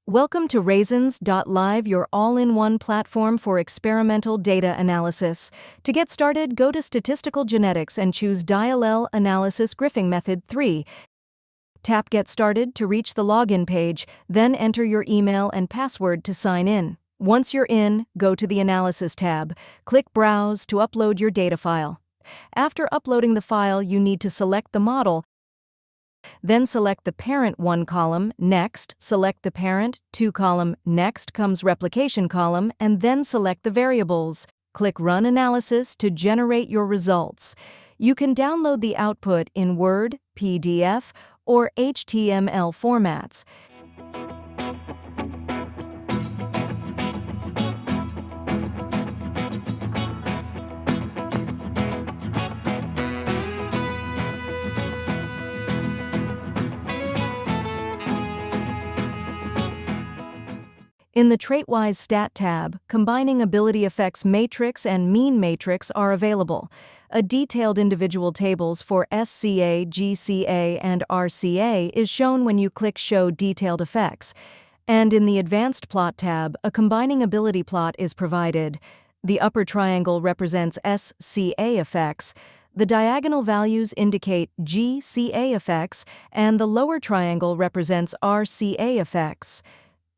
Welcome to RAISINS.live, your all-in-one platform for experimental data analysis. To get started, go to Statistical Genetics and choose Diallel Analysis Griffing Method III. Tap Get Started to reach the login page, then enter your email and password to sign in. Once you're in, go to the Analysis tab. Click Browse to upload your data file. After uploading the file, you need to select the model. Then select the parent 1 column, next, select the parent 2 column, next comes replication column, and then select the variables. Click Run Analysis to generate your results. You can download the output in Word, PDF, or HTML formats. In the Traitwise Stat tab, combining ability effects matrix and mean matrix are available. A detailed individual tables for SCA, GCA, and RCA is shown when you click Show Detailed Effects. And in the Advanced Plot tab, a combining ability plot is provided. The upper triangle represents SCA effects. The diagonal values indicate GCA effects, and the lower triangle represents RCA effects.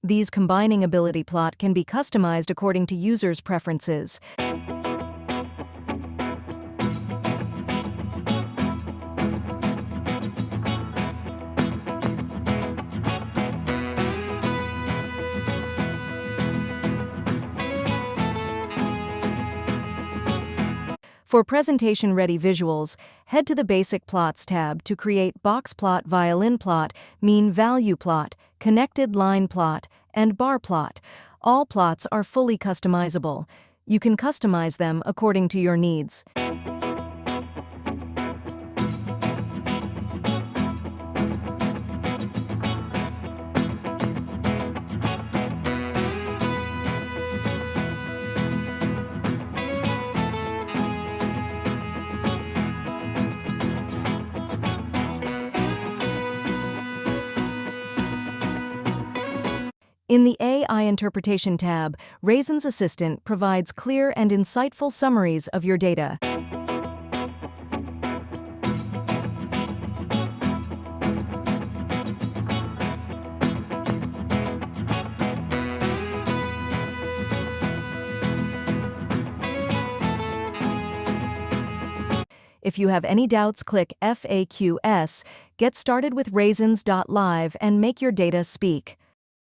These combining ability plot can be customized according to users' preferences. For presentation-ready visuals, head to the Basic Plots tab to create box plot, violin plot, mean value plot, connected line plot, and bar plot. All plots are fully customizable. You can customize them according to your needs. In the AI Interpretation tab, RAISINS Assistant provides clear and insightful summaries of your data. If you have any doubts, click FAQs. Get started with RAISINS.live and make your data speak.